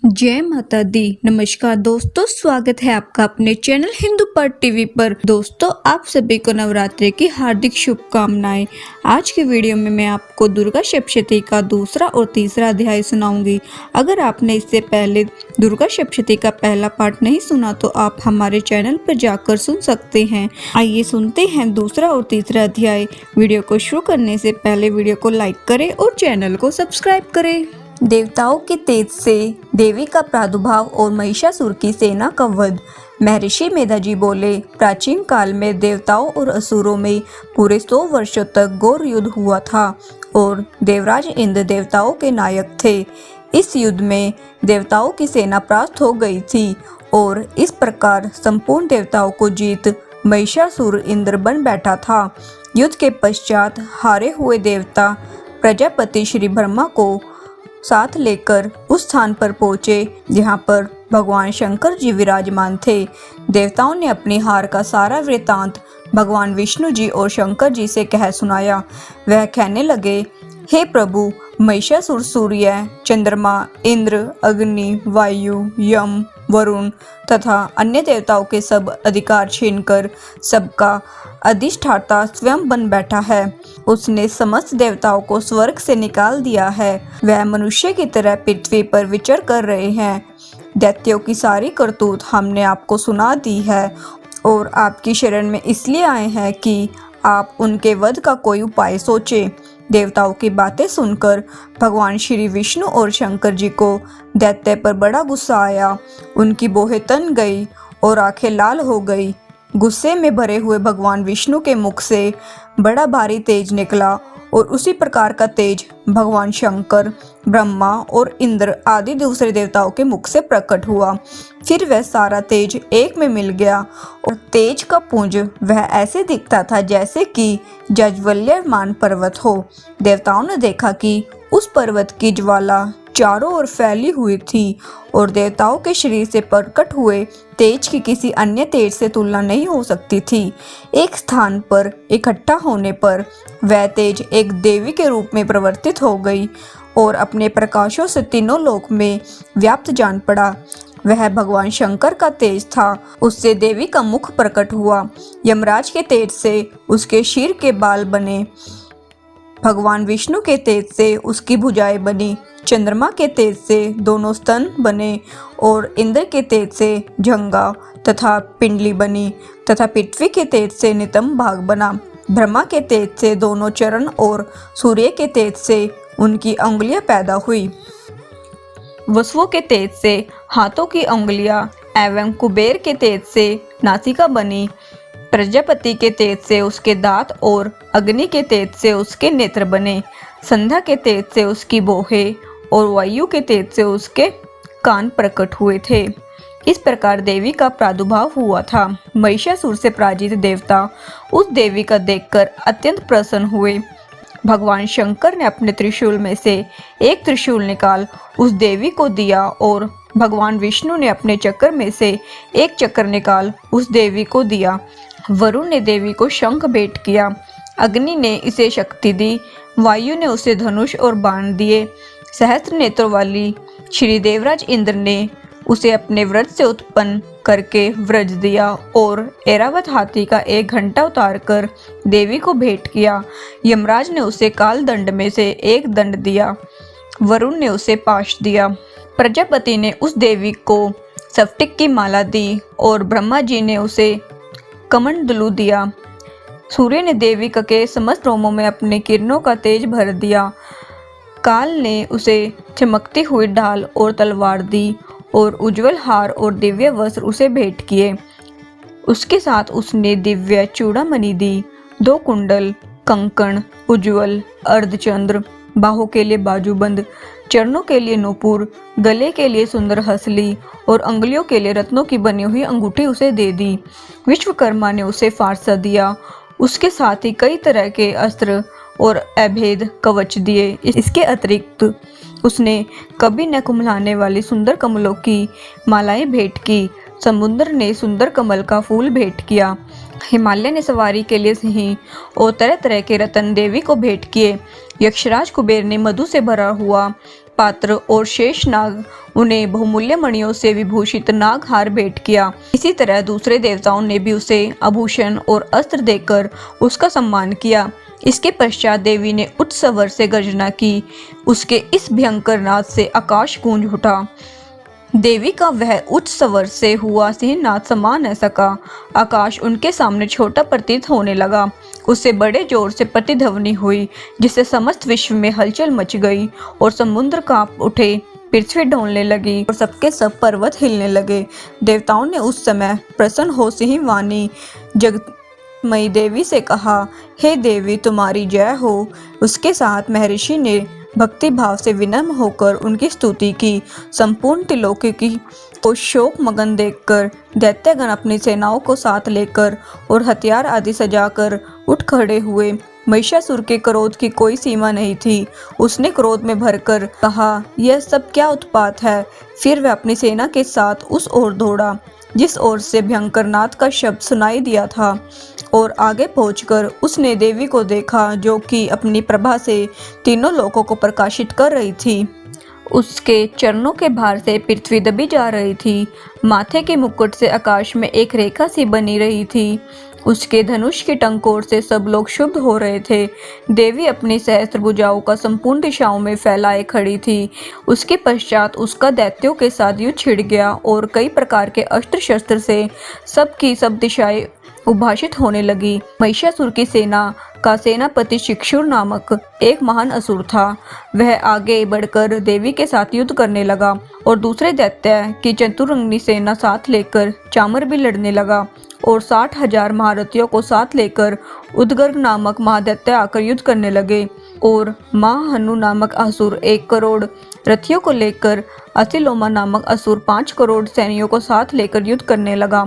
जय माता दी। नमस्कार दोस्तों, स्वागत है आपका अपने चैनल हिंदू पर टीवी पर। दोस्तों, आप सभी को नवरात्रि की हार्दिक शुभकामनाएं। आज की वीडियो में मैं आपको दुर्गा सप्तशती का दूसरा और तीसरा अध्याय सुनाऊंगी। अगर आपने इससे पहले दुर्गा सप्तशती का पहला पार्ट नहीं सुना तो आप हमारे चैनल पर जाकर सुन सकते हैं। आइए सुनते हैं दूसरा और तीसरा अध्याय। वीडियो को शुरू करने से पहले वीडियो को लाइक करें और चैनल को सब्सक्राइब करें। देवताओं के तेज से देवी का प्रादुर्भाव और महिषासुर की सेना का वध। महर्षि मेधाजी बोले, प्राचीन काल में देवताओं और असुरों में पूरे 100 वर्षों तक घोर युद्ध हुआ था और देवराज इंद्र देवताओं के नायक थे। इस युद्ध में देवताओं की सेना परास्त हो गई थी और इस प्रकार संपूर्ण देवताओं को जीत महिषासुर इंद्र बन बैठा था। युद्ध के पश्चात हारे हुए देवता प्रजापति श्री ब्रह्मा को साथ लेकर उस स्थान पर पहुंचे जहां पर भगवान शंकर जी विराजमान थे। देवताओं ने अपनी हार का सारा वृतांत भगवान विष्णु जी और शंकर जी से कह सुनाया। वह कहने लगे, हे प्रभु, महिषासुर सूर्य, चंद्रमा, इंद्र, अग्नि, वायु, यम, वरुण तथा अन्य देवताओं के सब अधिकार छीनकर सबका अधिष्ठाता स्वयं बन बैठा है। उसने समस्त देवताओं को स्वर्ग से निकाल दिया है। वह मनुष्य की तरह पृथ्वी पर विचर कर रहे हैं। दैत्यों की सारी करतूत हमने आपको सुना दी है और आपकी शरण में इसलिए आए हैं कि आप उनके वध का कोई उपाय सोचें। देवताओं की बातें सुनकर भगवान श्री विष्णु और शंकर जी को दैत्य पर बड़ा गुस्सा आया। उनकी भौहें तन गई और आंखें लाल हो गई। गुस्से में भरे हुए भगवान विष्णु के मुख से बड़ा भारी तेज निकला और उसी प्रकार का तेज भगवान शंकर, ब्रह्मा और इंद्र आदि दूसरे देवताओं के मुख से प्रकट हुआ। फिर वह सारा तेज एक में मिल गया और तेज का पुंज वह ऐसे दिखता था जैसे कि जाज्वल्यमान पर्वत हो। देवताओं ने देखा कि उस पर्वत की ज्वाला चारों ओर फैली हुई थी और देवताओं के शरीर से प्रकट हुए तेज की किसी अन्य तेज से तुलना नहीं हो सकती थी। एक स्थान पर इकट्ठा होने पर वह तेज एक देवी के रूप में परिवर्तित हो गई और अपने प्रकाशों से तीनों लोक में व्याप्त जान पड़ा। वह भगवान शंकर का तेज था। उससे देवी का मुख प्रकट हुआ। यमराज के तेज से उसके शीर के बाल बने। भगवान विष्णु के तेज से उसकी भुजाएं बनी। चंद्रमा के तेज से दोनों स्तन बने और इंद्र के तेज से जंघा तथा पिंडली बनी तथा पृथ्वी के तेज से नितंब भाग बना। ब्रह्मा के तेज से दोनों चरण और सूर्य के तेज से उनकी अंगुलियां पैदा हुई। वसुओं के तेज से हाथों की अंगुलियां एवं कुबेर के तेज से नासिका बनी। प्रजापति के तेज से उसके दांत और अग्नि के तेज से उसके नेत्र बने। संध्या के तेज से उसकी भौहें और वायु के तेज से उसके कान प्रकट हुए थे। इस प्रकार देवी का प्रादुर्भाव हुआ था। महिषासुर से पराजित देवता उस देवी का देखकर अत्यंत प्रसन्न हुए। भगवान शंकर ने अपने त्रिशूल में से एक त्रिशूल निकाल उस देवी को दिया और भगवान विष्णु ने अपने चक्र में से एक चक्र निकाल उस देवी को दिया। वरुण ने देवी को शंख भेंट किया। अग्नि ने इसे शक्ति दी। वायु ने उसे धनुष और बाण दिए। सहस्त्र नेत्रों वाली श्री देवराज इंद्र ने उसे अपने व्रज से उत्पन्न करके व्रज दिया और ऐरावत हाथी का एक घंटा उतार कर देवी को भेंट किया। यमराज ने उसे काल दंड में से एक दंड दिया। वरुण ने उसे पाश दिया। प्रजापति ने उस देवी को स्फटिक की माला दी और ब्रह्मा जी ने उसे कमंडलू दिया। सूर्य ने देवी के समस्त रोमों में अपने किरणों का तेज भर दिया। काल ने उसे चमकती हुई ढाल और तलवार दी और उज्जवल हार और दिव्य वस्त्र उसे भेंट किए। उसके साथ उसने दिव्य चूड़ामणि दी, 2 कुंडल, कंकण, उज्जवल अर्धचंद्र, बाहों के लिए बाजूबंद, चरणों के लिए नूपुर, गले के लिए सुंदर हसली और अंगुलियों के लिए रत्नों की बनी हुई अंगूठी उसे दे दी। विश्वकर्मा ने उसे फारसा दिया। उसके साथ ही कई तरह के अस्त्र और अभेद कवच दिए। इसके अतिरिक्त उसने कभी न कुम्हलाने वाली सुंदर कमलों की मालाएं भेंट की। समुद्र ने सुंदर कमल का फूल भेंट किया। हिमालय ने सवारी के लिए सिंह और तरह तरह के रतन देवी को भेंट किए। यक्षराज कुबेर ने मधु से भरा हुआ पात्र और शेष नाग उन्हें बहुमूल्य मणियों से विभूषित नाग हार भेंट किया। इसी तरह दूसरे देवताओं ने भी उसे आभूषण और अस्त्र देकर उसका सम्मान किया। इसके पश्चात देवी ने उच्च स्वर से गर्जना की। उसके इस भयंकर नाद से आकाश गूंज उठा। देवी का वह उच्च स्वर से हुआ सिंहनाद समा न सका। आकाश उनके सामने छोटा प्रतीत होने लगा। उससे बड़े जोर से प्रतिध्वनि हुई, जिससे समस्त विश्व में हलचल मच गई और समुद्र कांप उठे, पृथ्वी ढोलने लगी और सबके सब पर्वत हिलने लगे। देवताओं ने उस समय प्रसन्न हो सिंहवाणी जगतमयी देवी से कहा, हे देवी, तुम्हारी जय हो। उसके साथ महर्षि ने भक्ति भाव से विनम्र होकर उनकी स्तुति की। संपूर्ण त्रिलोकी को शोक मगन देखकर दैत्यगण अपनी सेनाओं को साथ लेकर और हथियार आदि सजाकर उठ खड़े हुए। महिषासुर के क्रोध की कोई सीमा नहीं थी। उसने क्रोध में भरकर कहा, यह सब क्या उत्पात है। फिर वह अपनी सेना के साथ उस ओर दौड़ा जिस ओर से भयंकर नाद का शब्द सुनाई दिया था, और आगे पहुंचकर उसने देवी को देखा, जो कि अपनी प्रभा से तीनों लोकों को प्रकाशित कर रही थी। उसके चरणों के भार से पृथ्वी दबी जा रही थी। माथे के मुकुट से आकाश में एक रेखा सी बनी रही थी। उसके धनुष की टंकोर से सब लोग शुद्ध हो रहे थे। देवी अपनी सहस्त्र भुजाओं का संपूर्ण दिशाओं में फैलाए खड़ी थी। उसके पश्चात उसका दैत्यों के साथ युद्ध छिड़ गया और कई प्रकार के अस्त्र शस्त्र से सब की सब दिशाएं उद्भाषित होने लगी। महिषासुर की सेना का सेनापति शिक्षुर नामक एक महान असुर था। वह आगे बढ़कर देवी के साथ युद्ध करने लगा और दूसरे दैत्य की चतुरंगनी सेना साथ लेकर चामर भी लड़ने लगा और 60,000 महारथियों को साथ लेकर उदगर्ग नामक महादैत्य आकर युद्ध करने लगे। और महाहनु नामक असुर 1 करोड़ रथियों को लेकर असिलोमा नामक असुर 5 करोड़ सैनियों को साथ लेकर युद्ध करने लगा।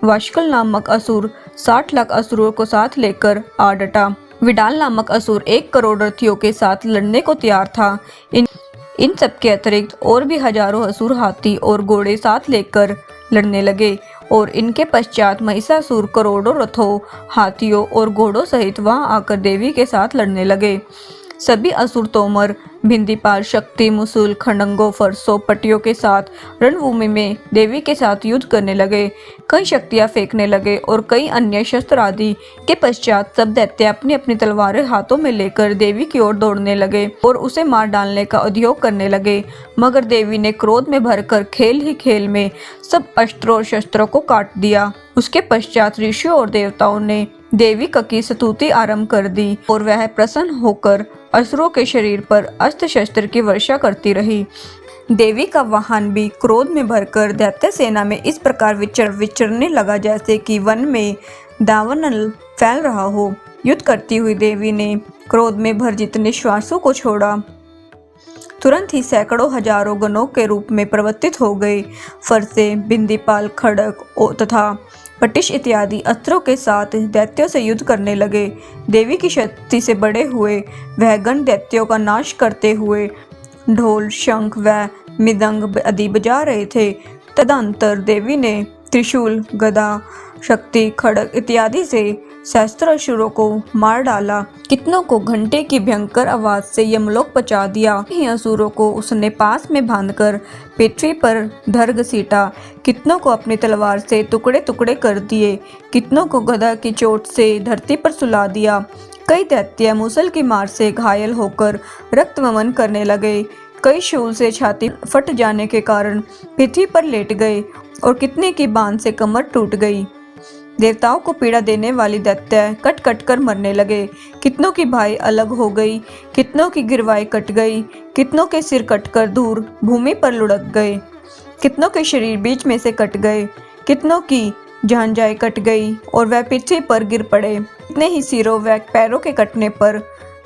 वाशकल नामक असुर 60 लाख असुरों को साथ लेकर आ डटा। विडाल नामक असुर 1 करोड़ रथियों के साथ लड़ने को तैयार था। इन सब के अतिरिक्त और भी हजारों असुर हाथी और घोड़े साथ लेकर लड़ने लगे और इनके पश्चात महिषासुर करोड़ों रथों, हाथियों और घोड़ों सहित वहां आकर देवी के साथ लड़ने लगे। सभी असुर तोमर, भिंदीपाल, शक्ति, मुसुल, खंडंगों, फरसों, पटियों के साथ रणभूमि में देवी के साथ युद्ध करने लगे। कई शक्तियां फेंकने लगे और कई अन्य शस्त्र आदि के पश्चात सब दैत्य अपनी अपनी तलवारें हाथों में लेकर देवी की ओर दौड़ने लगे और उसे मार डालने का उद्योग करने लगे। मगर देवी ने क्रोध में भरकर खेल ही खेल में सब अस्त्रों और शस्त्रों को काट दिया। उसके पश्चात ऋषियों और देवताओं ने देवी की स्तुति आरंभ कर दी और वह प्रसन्न होकर असुरों के शरीर पर अस्त्र शस्त्र की वर्षा करती रही। देवी का वाहन भी क्रोध में भरकर दैत्य सेना में इस प्रकार विचरने लगा जैसे कि वन में दावानल फैल रहा हो। युद्ध करती हुई देवी ने क्रोध में भर जितने श्वासों को छोड़ा, तुरंत ही सैकड़ों हजारों गणों के रूप में परिवर्तित हो गए। फरसे, बिंदीपाल, खड़ग तथा पटिश इत्यादि अस्त्रों के साथ दैत्यों से युद्ध करने लगे। देवी की शक्ति से बड़े हुए वह गण दैत्यों का नाश करते हुए ढोल, शंख व मृदंग आदि बजा रहे थे। तदंतर देवी ने त्रिशूल, गदा, शक्ति, खड़ग इत्यादि से सहस्त्र असुरों को मार डाला। कितनों को घंटे की भयंकर आवाज से यमलोक पहुंचा दिया। ही असुरों को उसने पास में बांधकर पृथ्वी पर धर घसीटा। कितनों को अपनी तलवार से टुकड़े टुकड़े कर दिए। कितनों को गदा की चोट से धरती पर सुला दिया। कई दैत्य मूसल की मार से घायल होकर रक्त वमन करने लगे। कई शूल से छाती फट जाने के कारण पृथ्वी पर लेट गए और कितने की बांध से कमर टूट गई। देवताओं को पीड़ा देने वाली दैत्य कट कट कर मरने लगे। कितनों की भाई अलग हो गई, कितनों की गिरवाई कट गई, कितनों के सिर कटकर दूर भूमि पर लुढ़क गए, कितनों के शरीर बीच में से कट गए, कितनों की झांझाएं कट गई और वह पृथ्वी पर गिर पड़े। कितने ही सिरों व पैरों के कटने पर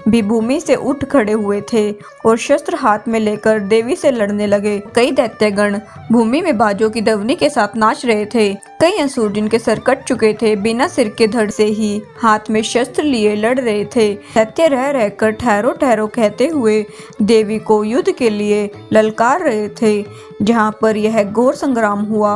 भी भूमि से उठ खड़े हुए थे और शस्त्र हाथ में लेकर देवी से लड़ने लगे। कई दैत्यगण भूमि में बाजों की दवनी के साथ नाच रहे थे। कई असुर जिनके सर कट चुके थे बिना सिर के धड़ से ही हाथ में शस्त्र लिए लड़ रहे थे। दैत्य रह रहकर ठहरो ठहरो कहते हुए देवी को युद्ध के लिए ललकार रहे थे। जहाँ पर यह घोर संग्राम हुआ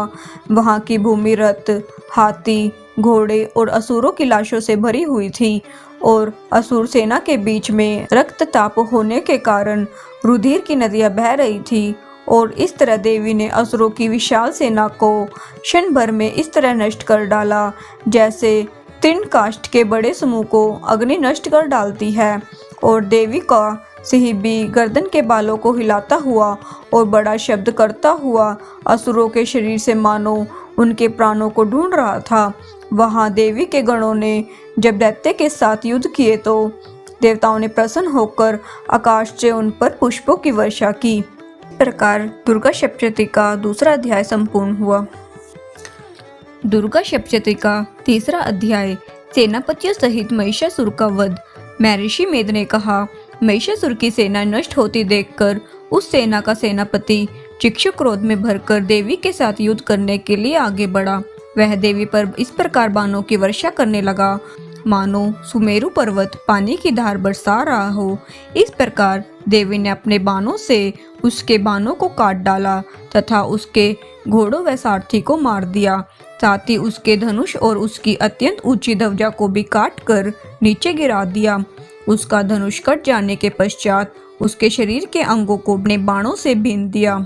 वहाँ की भूमि रथ, हाथी, घोड़े और असुरों की लाशों से भरी हुई थी और असुर सेना के बीच में रक्तताप होने के कारण रुधिर की नदियां बह रही थी और इस तरह देवी ने असुरों की विशाल सेना को क्षण भर में इस तरह नष्ट कर डाला जैसे तृण काष्ठ के बड़े समूह को अग्नि नष्ट कर डालती है। और देवी का सिंह भी गर्दन के बालों को हिलाता हुआ और बड़ा शब्द करता हुआ असुरों के शरीर से मानो उनके प्राणों को ढूंढ रहा था। वहां देवी के गणों ने जब दैत्य के साथ युद्ध किए तो देवताओं ने प्रसन्न होकर आकाश से उन पर पुष्पों की वर्षा की। इस प्रकार दुर्गा सप्तशती का दूसरा अध्याय संपूर्ण हुआ। दुर्गा सप्तशती का तीसरा अध्याय, सेनापतियों सहित महिषासुर का वध। महर्षि मेद ने कहा, महिषासुर की सेना नष्ट होती देखकर उस सेना का सेनापति चिक्षु क्रोध में भरकर देवी के साथ युद्ध करने के लिए आगे बढ़ा। वह देवी पर इस प्रकार बाणों की वर्षा करने लगा मानो सुमेरु पर्वत पानी की धार बरसा रहा हो। इस प्रकार देवी ने अपने बाणों से उसके बाणों को काट डाला तथा उसके घोड़ों व सारथी को मार दिया। साथ ही उसके धनुष और उसकी अत्यंत ऊंची ध्वजा को भी काट कर नीचे गिरा दिया। उसका धनुष कट जाने के पश्चात उसके शरीर के अंगों को अपने बाणों से बीन दिया।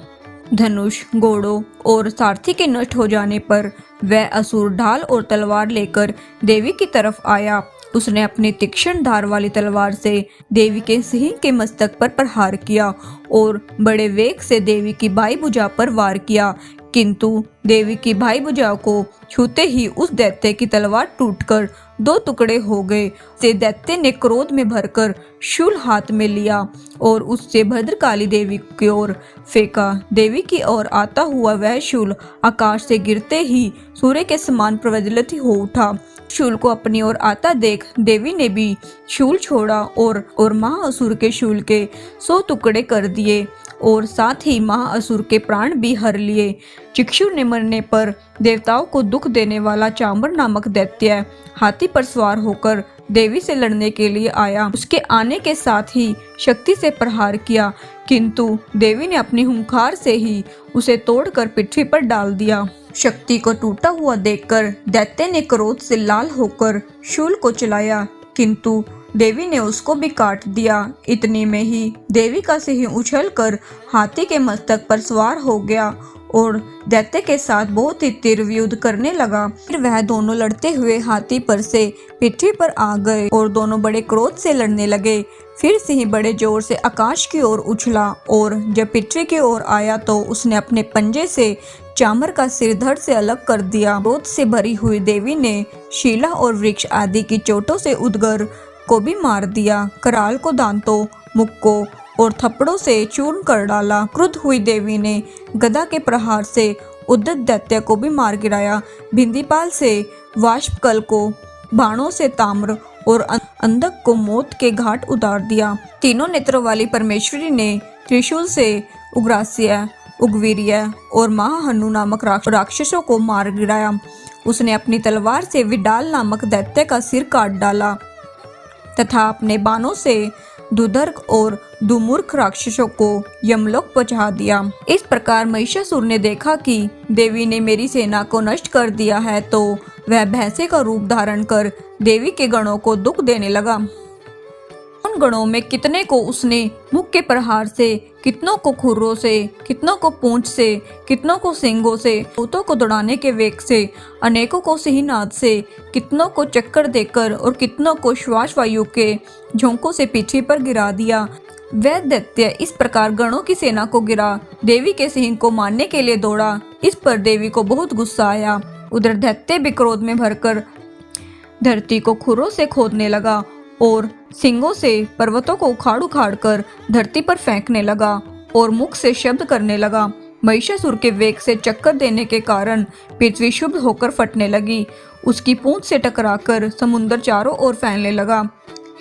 धनुष, घोड़ों और सारथी के नष्ट हो जाने पर वह असुर ढाल और तलवार लेकर देवी की तरफ आया। उसने अपनी तीक्ष्ण धार वाली तलवार से देवी के सिंह के मस्तक पर प्रहार किया और बड़े वेग से देवी की बाई भुजा पर वार किया, किंतु देवी की बाई भुजा को छूते ही उस दैत्य की तलवार टूटकर दो टुकड़े हो गए। से दैत्य ने क्रोध में भरकर शूल हाथ में लिया और उससे भद्रकाली देवी की ओर फेंका। देवी की ओर आता हुआ वह शूल आकाश से गिरते ही सूर्य के समान प्रज्वलित हो उठा। शूल को अपनी ओर आता देख देवी ने भी शूल छोड़ा और महाअसुर के शूल के 100 टुकड़े कर दिए और साथ ही महाअसुर के प्राण भी हर लिए। चिक्षु ने मरने पर देवताओं को दुख देने वाला चांबर नामक दैत्य हाथी पर सवार होकर देवी से लड़ने के लिए आया। उसके आने के साथ ही शक्ति से प्रहार किया, किंतु देवी ने अपनी हुंकार से ही उसे तोड़कर पृथ्वी पर डाल दिया। शक्ति को टूटा हुआ देखकर दैत्य ने क्रोध से लाल होकर शूल को चलाया, किंतु देवी ने उसको भी काट दिया। इतने में ही देवी का सिंह उछलकर हाथी के मस्तक पर सवार हो गया और दैत्य के साथ बहुत ही तीव्र युद्ध करने लगा। फिर वह दोनों लड़ते हुए हाथी पर से पृथ्वी पर आ गए और दोनों बड़े क्रोध से लड़ने लगे। फिर सिंह बड़े जोर से आकाश की ओर उछला और जब पृथ्वी की ओर आया तो उसने अपने पंजे से चामर का सिर धड़ से अलग कर दिया। क्रोध से भरी हुई देवी ने शीला और वृक्ष आदि की चोटों से उदगर को भी मार दिया। कराल को दांतों, मुक्कों और थप्पड़ों से चूर्ण कर डाला। क्रुद्ध हुई देवी ने गदा के प्रहार से उद्यत दैत्य को भी मार गिराया। भिंदीपाल से वाष्पकल को बाणों से ताम्र और अंधक को मौत के घाट उतार दिया। तीनों नेत्रों वाली परमेश्वरी ने त्रिशूल से उग्रास्य, उग्रवीर्य और महाहनु नामक राक्षसों को मार गिराया। उसने अपनी तलवार से विडाल नामक दैत्य का सिर काट डाला तथा अपने बाणों से दुधर्क और दुमूर्ख राक्षसों को यमलोक पहुंचा दिया। इस प्रकार महिषासुर ने देखा कि देवी ने मेरी सेना को नष्ट कर दिया है तो वह भैंसे का रूप धारण कर देवी के गणों को दुख देने लगा। उन गणों में कितने को उसने मुख के प्रहार से, कितनों को खुरों से, कितनों को पूंछ से, कितनों को सींगों से, भूतों को दौड़ाने के वेग से, अनेकों को सिंहनाद से, कितनों को चक्कर देकर और कितनों को श्वास वायु के झोंकों से पृथ्वी पर गिरा दिया। वह दैत्य इस प्रकार गणों की सेना को गिरा देवी के सिंह को मारने के लिए दौड़ा। इस पर देवी को बहुत गुस्सा आया। उधर दैत्य भी क्रोध में भरकर धरती को खुरों से खोदने लगा और सिंगों से पर्वतों को उखाड़ उखाड़ कर धरती पर फेंकने लगा और मुख से शब्द करने लगा। महिषासुर के वेग से चक्कर देने के कारण पृथ्वी शुभ होकर फटने लगी। उसकी पूंछ से टकराकर समुद्र चारों ओर फैलने लगा।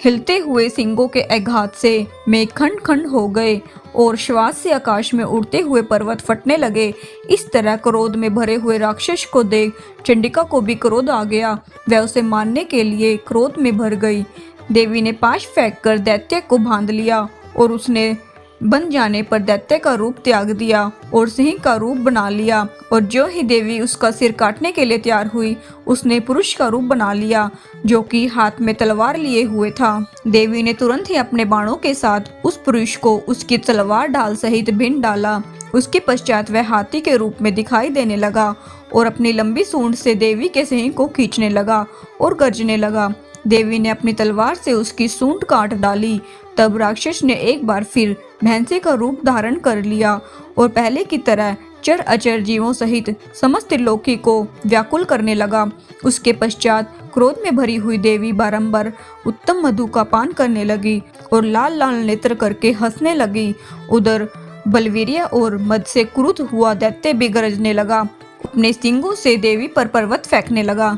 हिलते हुए सिंगों के आघात से मेघ खंड खंड हो गए और श्वास से आकाश में उड़ते हुए पर्वत फटने लगे। इस तरह क्रोध में भरे हुए राक्षस को देख चंडिका को भी क्रोध आ गया। वह उसे मारने के लिए क्रोध में भर गई। देवी ने पाश फेंक कर दैत्य को बांध लिया और उसने बन जाने पर दैत्य का रूप त्याग दिया और सिंह का रूप बना लिया। और जो ही देवी उसका सिर काटने के लिए तैयार हुई, उसने पुरुष का रूप बना लिया जो कि हाथ में तलवार लिए हुए था। देवी ने तुरंत ही अपने बाणों के साथ उस पुरुष को उसकी तलवार ढाल सहित बीन डाला। उसके पश्चात वह हाथी के रूप में दिखाई देने लगा और अपनी लंबी सूंड से देवी के सिंह को खींचने लगा और गर्जने लगा। देवी ने अपनी तलवार से उसकी सूंड काट डाली। तब राक्षस ने एक बार फिर भैंसे का रूप धारण कर लिया और पहले की तरह चर अचर जीवों सहित समस्त लोकी को व्याकुल करने लगा। उसके पश्चात क्रोध में भरी हुई देवी बारंबार उत्तम मधु का पान करने लगी और लाल लाल नेत्र करके हंसने लगी। उधर बलवीरिया और मद से क्रुद्ध हुआ दैत्य भी गरजने लगा। अपने सिंगों से देवी पर पर्वत फेंकने लगा।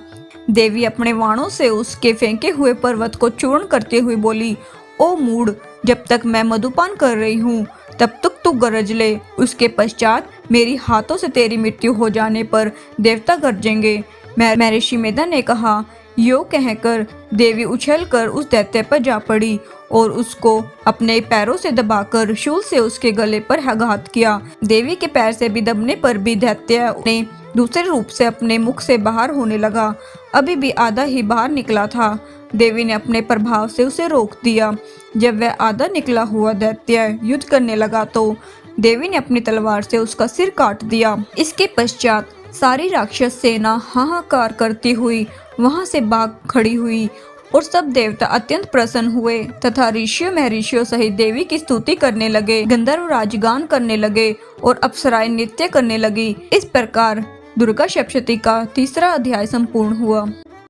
देवी अपने वाणों से उसके फेंके हुए पर्वत को चूर्ण करते हुए बोली, ओ मूढ़, जब तक मैं मधुपान कर रही हूँ तब तक तू गरज ले। उसके पश्चात मेरी हाथों से तेरी मृत्यु हो जाने पर देवता गरजेंगे। महर्षि मेधा ने कहा। यो कहकर देवी उछलकर उस दैत्य पर जा पड़ी और उसको अपने पैरों से दबाकर शूल से उसके गले पर आघात किया। देवी के पैर से भी दबने पर भी दैत्य ने दूसरे रूप से अपने मुख से बाहर होने लगा। अभी भी आधा ही बाहर निकला था। देवी ने अपने प्रभाव से उसे रोक दिया। जब वह आधा निकला हुआ दैत्य युद्ध करने लगा तो देवी ने अपनी तलवार से उसका सिर काट दिया। इसके पश्चात सारी राक्षस सेना हाहाकार करती हुई वहां से भाग खड़ी हुई और सब देवता अत्यंत प्रसन्न हुए तथा ऋषियों महर्षियों सहित देवी की स्तुति करने लगे। गंधर्व राजगान करने लगे और अप्सराएं नृत्य करने लगी। इस प्रकार दुर्गा सप्तशती का तीसरा अध्याय संपूर्ण हुआ।